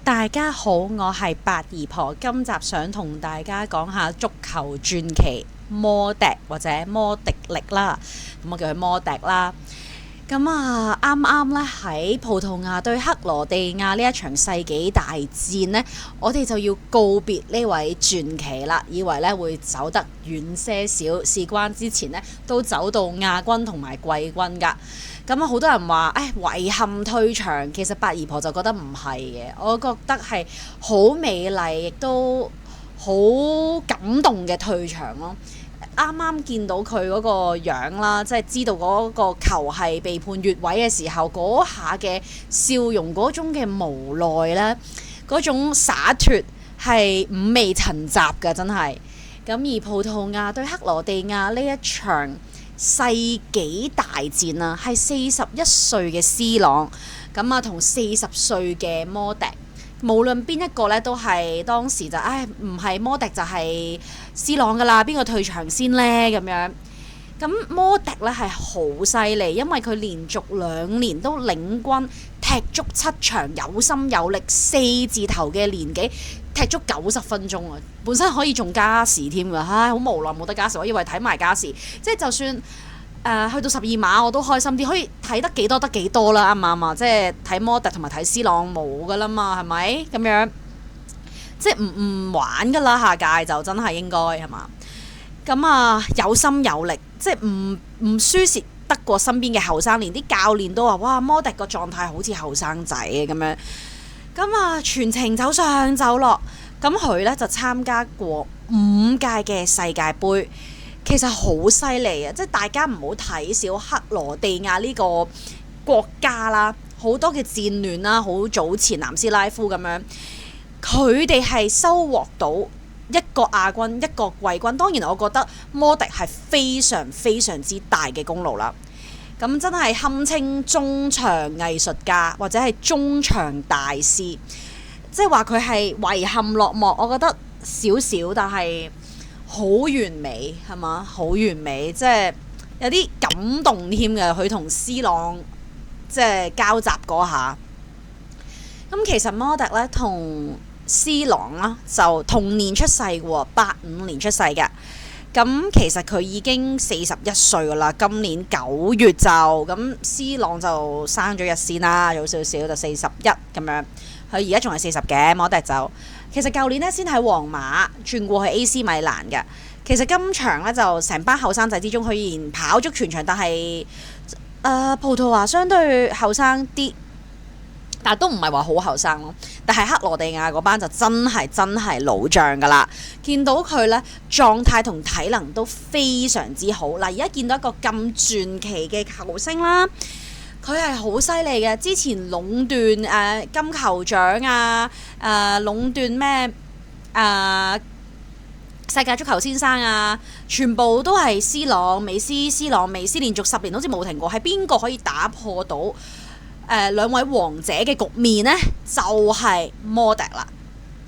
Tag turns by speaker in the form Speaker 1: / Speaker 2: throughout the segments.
Speaker 1: 大家好，我係八姨婆，今集想同大家講下足球傳奇摩迪或者摩迪力啦，咁我叫佢摩迪啦。咁啊，啱啱咧喺葡萄牙對克羅地亞呢一場世紀大戰呢，我哋就要告別呢位傳奇啦，以為咧會走得遠些少，事關之前呢都走到亞軍同埋季軍㗎。咁啊，好多人話遺憾退場，其實八姨婆就覺得唔係嘅，我覺得係好美麗，亦都好感動嘅退場咯。啱啱見到佢嗰個樣啦，即係知道嗰個球係被判越位嘅時候，嗰下嘅笑容，嗰種嘅無奈咧，嗰種灑脱係五味陳雜嘅，真係。咁而葡萄牙對克羅地亞呢一場世紀大戰啊，係41歲嘅 C 朗，咁啊同40歲嘅摩迪。無論邊一個咧，都係當時就唔係摩迪就係 C 朗噶啦，邊個退場先呢？咁樣。咁摩迪咧係好犀利，因為佢連續2年都領軍踢足7場，有心有力4字頭嘅年紀，踢足90分鐘啊！本身可以仲加時添㗎，好無奈冇得加時，我以為睇埋加時，即係就算去到12碼我都開心啲，可以睇得幾多得幾多啦，啱唔啱啊？即係睇摩迪同埋睇 C 朗冇㗎啦嘛，係咪咁樣？即係唔玩㗎啦，下屆就真係應該係嘛？咁啊，有心有力，即係唔輸蝕得過身邊嘅後生，連啲教練都話：哇，摩迪個狀態好似後生仔咁樣。咁啊，全程走上走落，咁佢呢就參加過5屆嘅世界盃，其實好犀利啊！即係大家唔好睇小克羅地亞呢個國家啦，好多嘅戰亂啦，好早前南斯拉夫咁樣，佢哋係收穫到一個亞軍，一個季軍。當然我覺得摩迪係非常非常之大嘅功勞啦。咁真係堪稱中場藝術家或者係中場大師，即係話佢係遺憾落幕，我覺得少少，但係好完美係嘛？好完美，即係有啲感動添嘅。佢同 C 朗即係交集嗰下。咁其實摩迪咧同 C 朗啦就同年出世嘅喎，85年出世嘅。咁其實佢已經41歲噶啦，今年9月就咁 C 朗就生咗日先啦，早少少就41咁樣。佢而家仲係40嘅，摩迪就其實舊年呢先喺皇馬轉過去 AC 米蘭嘅。其實今場呢，就成班後生仔之中，佢然跑足全場，但係葡萄牙相對後生啲。但都唔係話好後生咯，但係克羅地亞嗰班就真係老將噶啦。見到佢呢狀態同體能都非常之好。嗱，而家見到一個咁傳奇嘅球星啦，佢係好犀利嘅。之前壟斷金球獎啊，壟斷咩世界足球先生啊，全部都係 C 朗、美斯、C 朗、美斯連續10年好似冇停過。係邊個可以打破到兩位王者嘅局面呢？就係摩迪啦，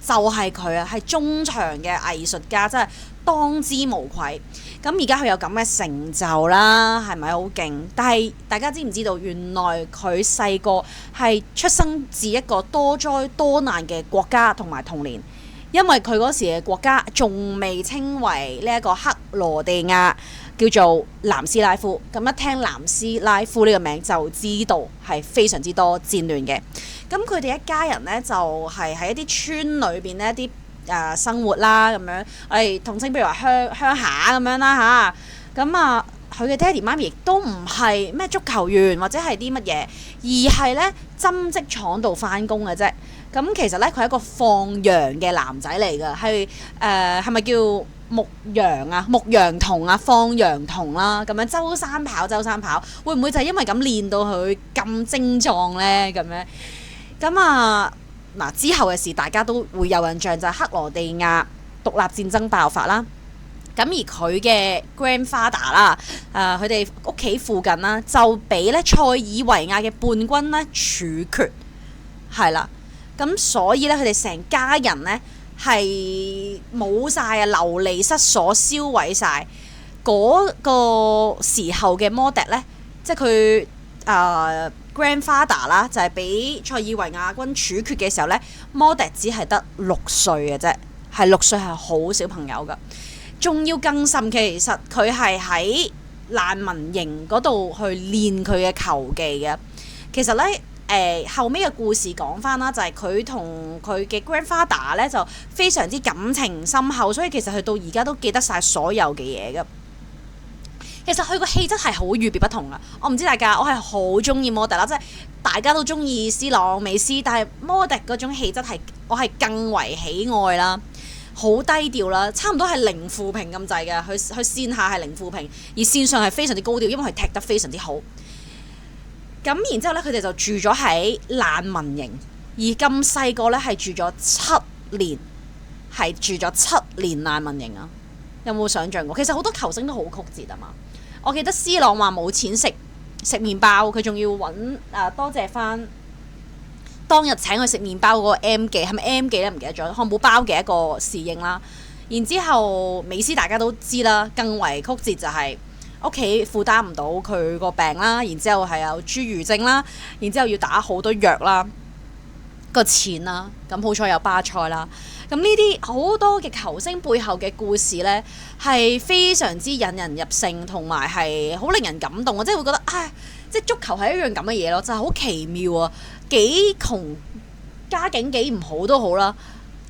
Speaker 1: 就係佢啊，係中場嘅藝術家，真係當之無愧。咁而家佢有咁嘅成就啦，係咪好勁？但係大家知唔知道，原來佢細個係出生自一個多災多難嘅國家同埋童年，因為佢嗰時嘅國家仲未稱為呢一個克羅地亞，叫做南斯拉夫。咁一聽南斯拉夫呢個名就知道係非常之多戰亂嘅。咁佢哋一家人呢，就係喺一啲村裏邊呢一啲生活啦，咁樣我哋統稱譬如話鄉下咁樣啦嚇。咁佢嘅爹哋媽咪亦都唔係咩足球員或者係啲乜嘢，而係呢針織廠度返工嘅啫。咁其實呢，佢係一個放羊嘅男仔嚟㗎，係咪叫牧羊童啊，放羊童啦，咁樣周山跑，會唔會就係因為咁練到佢咁精壯呢？咁樣咁之後嘅事大家都會有印象，就係克羅地亞獨立戰爭爆發啦。咁而佢嘅 grandfather 啦，佢哋屋企附近啦，就俾咧塞爾維亞嘅叛軍咧處決，係啦。咁所以咧，佢哋成家人咧係冇晒啊，流離失所，燒毀晒。嗰個時候嘅摩迪咧，即係佢 grandfather 啦，就係俾塞爾維亞軍處決嘅時候呢，摩迪只係得6歲嘅啫，係6歲，係好小朋友噶。仲要更甚嘅，其實佢係喺難民營嗰度去練佢嘅球技嘅。其實呢，後尾嘅故事講翻啦，就係佢同佢嘅 grandfather 咧就非常之感情深厚，所以其實佢到而家都記得晒所有嘅嘢嘅。其實佢個氣質係好與別不同啊！我唔知大家，我係好中意摩迪啦，即係大家都中意C朗、美斯，但係摩迪嗰種氣質係我係更為喜愛啦，好低調啦，差唔多係零負評咁滯嘅。佢線下係零負評，而線上係非常之高調，因為佢踢得非常之好。咁然之後咧，佢哋就住咗喺難民營，而咁細個咧係住咗7年，係住咗7年難民營啊！有冇想像過？其實好多球星都好曲折啊嘛。我記得 C 朗話冇錢食麵包，佢仲要揾多謝翻當日請佢食麵包嗰個 M 記，係咪 M 記咧？唔記得咗漢堡包嘅一個侍應啦。然之後美斯大家都知啦，更為曲折就係屋企負擔唔到佢個病啦，然之後係有侏儒症啦，然之後要打好多藥啦，個錢啦，咁好彩有巴塞啦。咁呢啲好多嘅球星背後嘅故事呢，係非常之引人入勝，同埋係好令人感動啊！即係會覺得，即係足球係一樣咁嘅嘢咯，就係好奇妙啊！幾窮家境幾唔好都好啦，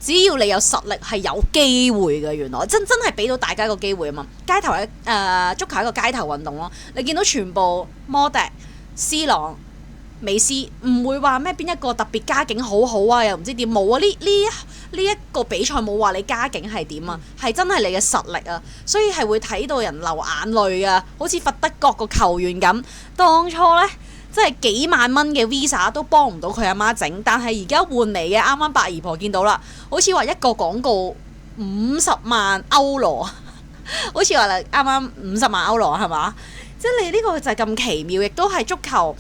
Speaker 1: 只要你有實力係有機會嘅。原來真係俾到大家個機會啊嘛！足球係一個街頭運動咯。你見到全部摩迪、C 朗、美斯，唔會話咩邊一個特別家境好好啊，又唔知點冇啊！呢一個比賽冇話你家境係點啊，係真係你嘅實力啊，所以係會睇到人流眼淚啊，好似佛德角個球員咁，當初呢，真係幾萬蚊嘅 Visa 都幫唔到佢阿媽整，但係而家換嚟嘅啱啱八姨婆見到啦，好似話一個廣告50萬歐羅，好似話啱啱50萬歐羅係嘛？即係你呢個就係咁奇妙，亦都係足球。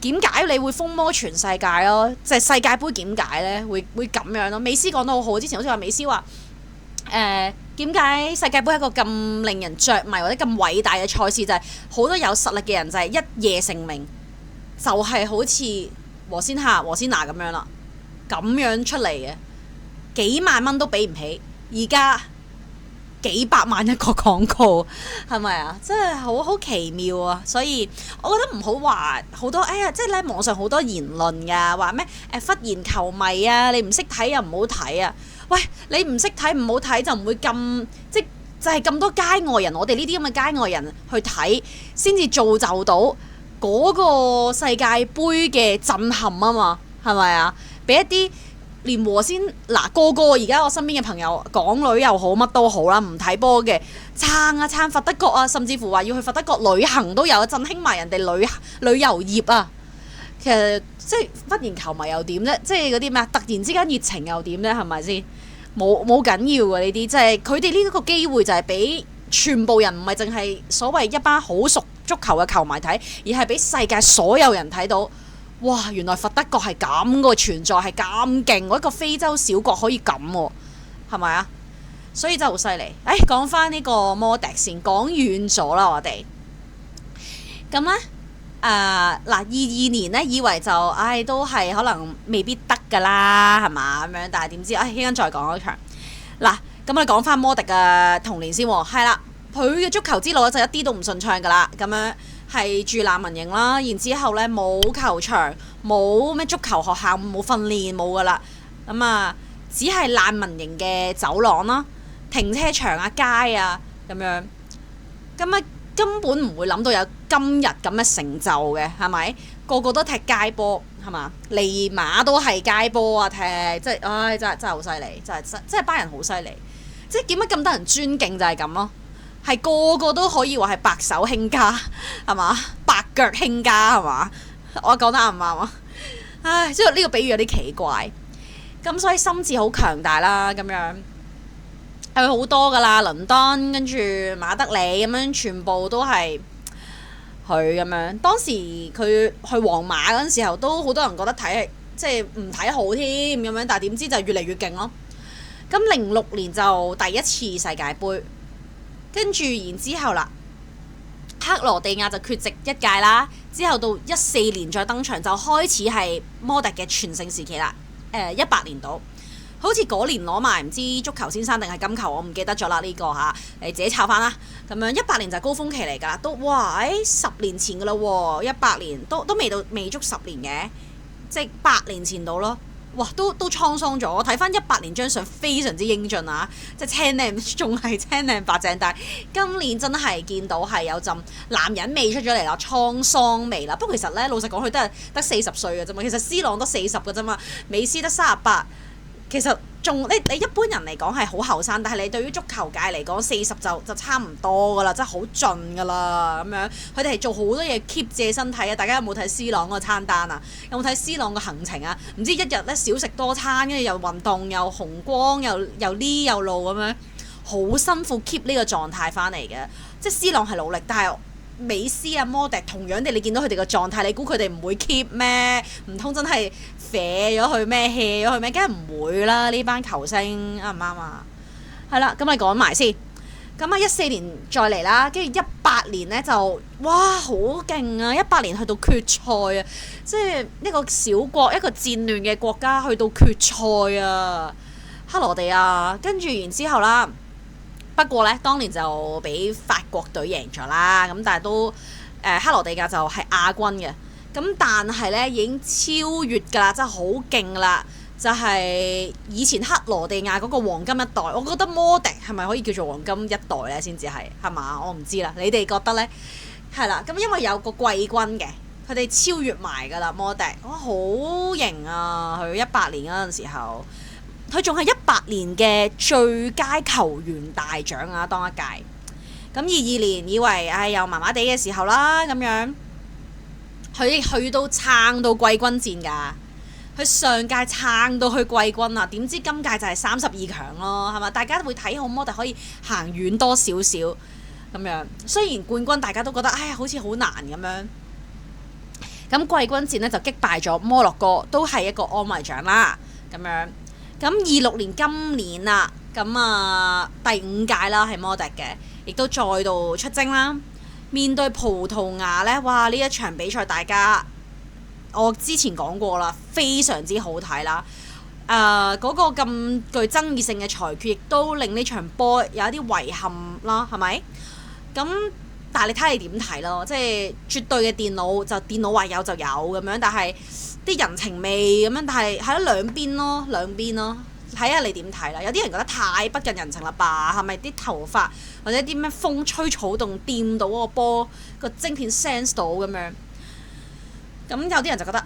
Speaker 1: 點解你會風魔全世界咯？就係世界盃點解呢？會咁樣咯？美斯講得好好，之前好似話美斯話點解世界盃係一個咁令人着迷或者咁偉大嘅賽事，就係好多有實力嘅人就係一夜成名，就係好似和仙拿咁樣啦，咁樣出嚟嘅，幾萬蚊都俾唔起，而家幾百萬一個廣告，係咪啊？真係好奇妙啊！所以我覺得唔好話好多，即係咧網上好多言論㗎，話咩忽然球迷啊，你唔識睇又唔好睇啊！喂，你唔識睇唔好睇就唔會咁，即就係咁多街外人，我哋呢啲咁嘅街外人去睇，先至造就到嗰個世界盃嘅震撼啊嘛，係咪啊？俾一啲連和先個個而家我身邊嘅朋友，港女又好乜都好啦，唔睇波嘅撐佛德角啊，甚至乎話要去佛德角旅行都有，振興埋人哋旅遊業啊！其實即係忽然球迷又點啫？即係嗰啲咩突然之間熱情又點咧？係咪先？冇緊要嘅呢啲，即係佢哋呢一個機會就係俾全部人，唔係淨係所謂一班好熟足球嘅球迷睇，而係俾世界所有人睇到。哇！原來佛德角係咁個存在，係咁勁，我一個非洲小國可以咁喎，係咪啊？所以真係好犀利。講翻呢個摩迪先，講遠咗啦，我哋咁呢，22年呢，以為就都係可能未必得㗎啦，係嘛咁樣，但係點知一陣再講嗰場嗱，咁我哋講翻摩迪嘅童年先喎，係啦，佢嘅足球之路就一啲都唔順暢㗎啦，咁樣。係住難民營啦，然之後呢，冇球場，冇咩足球學校，冇訓練，冇噶啦。咁只係難民營嘅走廊啦、停車場啊、街啊咁樣。咁根本唔會諗到有今日咁嘅成就嘅，係咪？個個都踢街波，係嘛？尼馬都係街波啊，踢，即係，真係好犀利，真係班人好犀利。即係點解咁多人尊敬就係咁咯？係個個都可以話係白手興家，係嘛？白腳興家係嘛？我講得啱唔啱啊？即係呢個比喻有啲奇怪。咁所以心智好強大啦，咁樣係好多噶啦，倫敦跟住馬德里咁樣，全部都係佢咁樣。當時佢去皇馬嗰陣時候，都好多人覺得即係唔睇好添咁樣，但係點知就越嚟越勁咯。咁06年就第一次世界盃。跟住然之後啦，克羅地亞就缺席一屆啦，之後到14年再登場，就開始係摩迪嘅全盛時期啦。18年度。好似嗰年攞埋唔知足球先生定係金球，我唔記得咗啦呢個嚇，你自己抄翻啦。咁樣18年就係高峰期嚟㗎啦，都哇10年前㗎啦喎，18年都未足10年嘅，即係8年前到咯。哇，都滄桑咗。我睇翻18年張相非常之英俊啊，即係青靚，仲係青靚白淨，但係今年真係見到係有陣男人味出咗嚟啦，滄桑味啦。不過其實咧，老實講，佢都係得40歲嘅啫嘛。其實 C 朗得40嘅啫嘛，美斯得38。其實仲你一般人嚟講係好後生，但係你對於足球界嚟講40就差唔多噶啦，真係好盡噶啦咁樣。佢哋係做好多嘢 keep 自己身體啊！大家有冇睇 C 朗嗰個餐單啊？有冇睇 C 朗個行程啊？唔知一日咧少食多餐，跟住又運動又紅光又呢又路咁樣，好辛苦 keep 呢個狀態翻嚟嘅。即係 C 朗係努力，但係美斯啊、摩迪同樣地，你見到佢哋個狀態，你估佢哋唔會 keep 咩？唔通真係啡咗佢咩 hea 咗佢咩？梗係唔會啦！呢班球星啱唔啱啊？係啦，咁你講埋先。咁啊14年再嚟啦，跟住18年呢就哇好勁啊！18年去到決賽啊，即係一個小國一個戰亂嘅國家去到決賽啊，克羅地亞。跟住然之後啦。不過呢，當年就俾法國隊贏咗啦，咁但係都克羅地亞就係亞軍嘅，咁但係呢，已經超越㗎啦，真係好勁啦！就係以前克羅地亞嗰個黃金一代，我覺得摩迪係咪可以叫做黃金一代呢？先至係嘛？我唔知啦，你哋覺得呢？係啦，咁因為有個季軍嘅，佢哋超越埋㗎啦，摩迪，哇好型啊！佢18年嗰陣時候。佢仲係18年嘅最佳球員大獎啊，當一屆。咁22年以為又麻麻地嘅時候啦，咁樣佢去到撐到季軍戰㗎。佢上屆撐到去季軍啊，點知今屆就係32強咯，係嘛？大家會睇好摩迪可以行遠多少少咁樣。雖然冠軍大家都覺得好似好難咁樣。咁季軍戰呢，就擊敗咗摩洛哥，都係一個安慰獎啦，咁樣。咁26年今年啦，咁第5屆啦係摩迪嘅，亦都再度出征啦。面對葡萄牙呢，哇！呢一場比賽大家我之前講過啦，非常之好睇啦。嗰個咁具爭議性嘅裁決，亦都令呢場波有一啲遺憾啦，係咪？咁但係你睇你點睇咯，即係絕對嘅電腦話有就有咁樣，但係啲人情味咁樣，但係喺兩邊咯，睇下你點睇啦。有啲人覺得太不近人情啦吧？係咪啲頭髮或者啲咩風吹草動掂到嗰個波個晶片 sense 到咁樣？咁有啲人就覺得，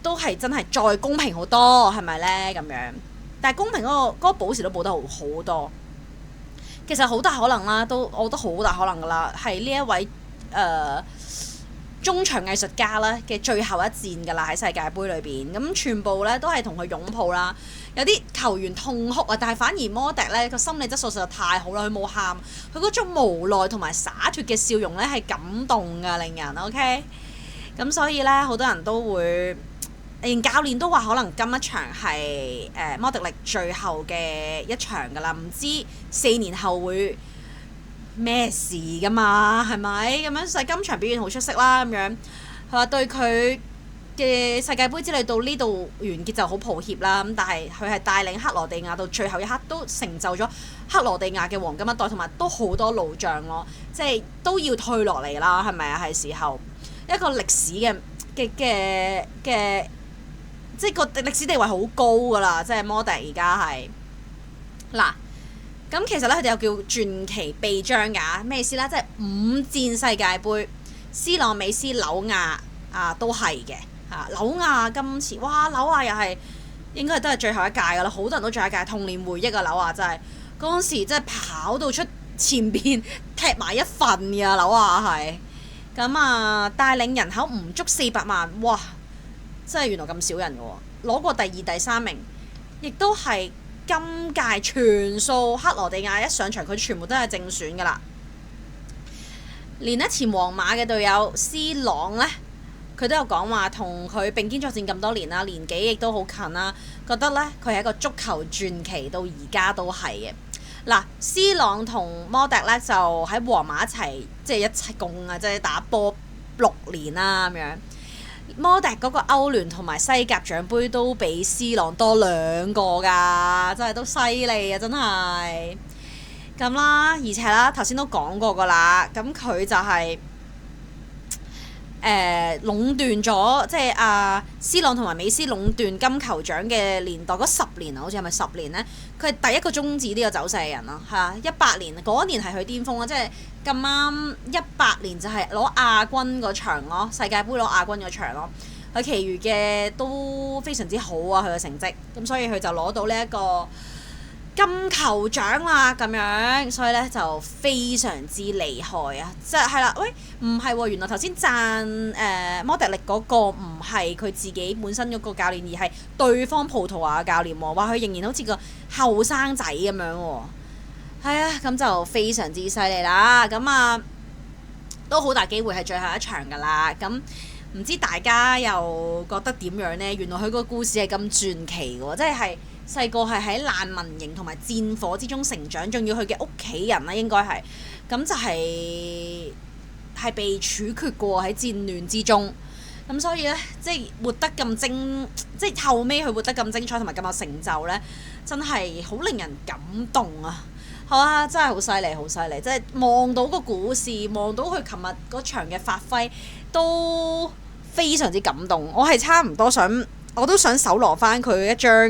Speaker 1: 都係真係再公平好多，係咪呢？咁樣？但係公平嗰個補時都補得好多。其實好大可能啦，我覺得好大可能噶啦，係呢一位中場藝術家啦嘅最後一戰㗎啦，喺世界盃裏邊，咁全部咧都係同佢擁抱啦。有啲球員痛哭啊，但係反而摩迪咧個心理質素實在太好啦，佢冇喊，佢嗰種無奈同埋灑脱嘅笑容咧係感動㗎，令人 OK。咁所以咧好多人都會，連教練都話可能今一場係摩迪力最後嘅一場㗎啦，唔知4年後會咩事㗎嘛？係咪咁樣？今場表現好出色啦，咁樣佢話對佢嘅世界盃之旅到呢度完結就好抱歉啦。咁但係佢係帶領克羅地亞到最後一刻，都成就咗克羅地亞嘅黃金一代，同埋都好多老將咯，即係都要退落嚟啦，係咪啊？係時候一個歷史嘅，即係個歷史地位好高㗎啦，即係摩迪而家係嗱。咁其實咧，佢哋又叫傳奇臂章㗎，咩意思咧？即係5戰世界盃，C 朗、美斯、紐亞都係嘅嚇。紐亞今次哇，紐亞又係應該都係最後一屆㗎啦，好多人都最後一屆童年回憶啊！紐亞真係嗰陣時真係跑到出前邊踢埋一份㗎，紐亞係咁帶領人口唔足400萬，哇！真係原來咁少人㗎喎，攞過第2、第3名，亦都係。今屆全數克羅地亞一上場，佢全部都係正選㗎啦。連前皇馬嘅隊友 C 朗呢，佢都有講話同佢並肩作戰咁多年啦，年紀亦都好近啦，覺得呢，佢係一個足球傳奇，到而家都係嘅。嗱 ，C 朗同摩迪呢，就喺皇馬一齊，即係一齊共即係打波年啦咁樣。摩迪嗰個歐聯同埋西甲獎杯都比 C 朗多2個㗎，真係都犀利啊！真係咁啦，而且啦頭先都講過㗎啦，咁佢就係、壟斷咗，即係C 朗同埋美斯壟斷金球獎嘅年代嗰10年啊，好似係咪10年呢？佢係第一個終止呢個走勢嘅人啊，係啊，18年嗰一年係佢巔峰啊，即係咁啱18年就係攞亞軍嗰場咯，世界盃攞亞軍嗰場咯，佢其餘嘅都非常之好啊，佢嘅成績，咁所以佢就攞到呢一個金球獎啦，咁樣，所以咧就非常之厲害啊！即係啦，喂，唔係喎，原來頭先讚摩迪力嗰個唔係佢自己本身嗰個教練，而係對方葡萄牙嘅教練喎，話佢仍然好似個後生仔咁樣喎。係啊，咁就非常之犀利啦！咁都好大機會係最後一場㗎啦。咁唔知大家又覺得點樣呢？原來佢個故事係咁傳奇喎，即係細個係喺難民營同埋戰火之中成長，仲要佢嘅屋企人啦，應該係咁就係被處決過喺戰亂之中。咁所以呢，即係活得咁即係後尾佢活得咁精彩同埋咁有成就呢，真係好令人感動啊！好啊，真係好犀利，好犀利！即係望到個故事，望到佢琴日嗰場嘅發揮，都非常之感動。我係差唔多我都想搜羅翻佢一張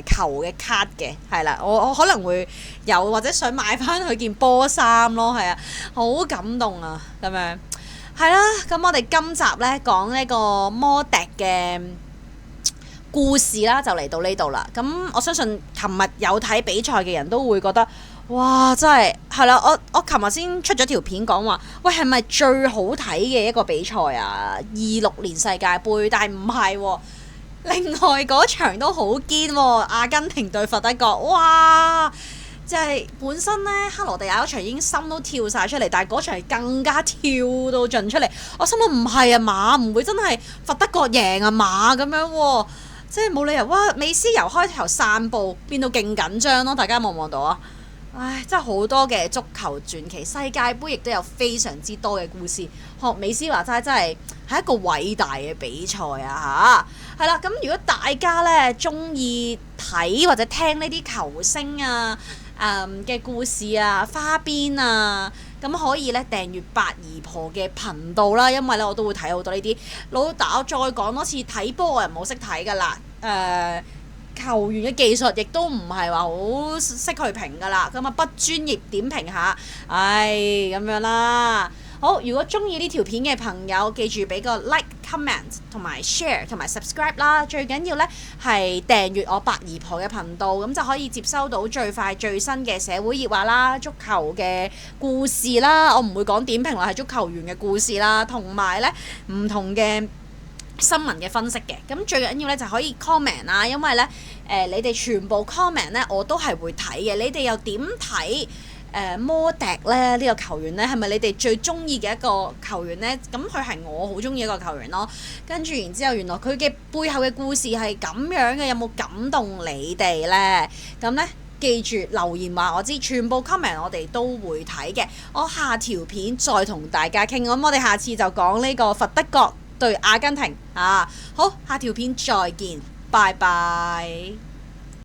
Speaker 1: 球嘅卡嘅，係啦，我可能會有或者想買翻佢件波衫咯，係啊，好感動啊，咁樣係啦。咁我哋今集呢講呢個摩迪嘅故事啦，就嚟到呢度啦。咁我相信琴日有睇比賽嘅人都會覺得，哇！真係啦，我琴日先出咗條片講話，喂，係咪最好睇嘅一個比賽啊？26年世界盃，但係唔係喎。另外嗰場都好堅喎，阿根廷對佛得角，哇！即係本身呢，克羅地亞嗰場已經心都跳晒出嚟，但係嗰場更加跳到盡出嚟。我心諗唔係啊嘛，唔會真係佛得角贏啊嘛咁樣喎，即係冇理由。哇！美斯由開頭散步變到勁緊張咯，大家望唔望到啊？唉，真係好多嘅足球傳奇，世界盃亦都有非常之多嘅故事。學美斯話齋，真係一個偉大嘅比賽啊！嚇，係啦，咁如果大家呢中意睇或者聽呢啲球星啊嘅故事啊、花邊啊，咁可以呢訂閱八姨婆嘅頻道啦，因為呢我都會睇好多呢啲。老豆，我再講多次，睇波我又唔好識睇㗎啦，球員嘅技術亦都唔係話好識去評㗎啦，咁不專業點評下，唉咁樣啦。好，如果中意呢條片嘅朋友，記住俾個 like、comment 同埋 share 同埋 subscribe 啦。最緊要呢係訂閱我八姨婆嘅頻道，咁就可以接收到最快最新嘅社會熱話啦、足球嘅故事啦。我唔會講點評啦，係足球員嘅故事啦，同埋呢唔同嘅新聞嘅分析嘅。咁最緊要呢就可以 comment 啦，因為呢你哋全部 comment 呢我都係會睇嘅。你哋又點睇？摩迪咧呢個球員呢，係咪你哋最中意嘅一個球員呢？咁佢係我好中意一個球員咯。跟住然之後，原來佢嘅背後嘅故事係咁樣嘅，有冇感動你哋呢？咁呢，記住留言話我知，全部 comment 我哋都會睇嘅。我下條片再同大家傾，咁我哋下次就講呢個佛得角對阿根廷啊。好，下條片再見，拜拜。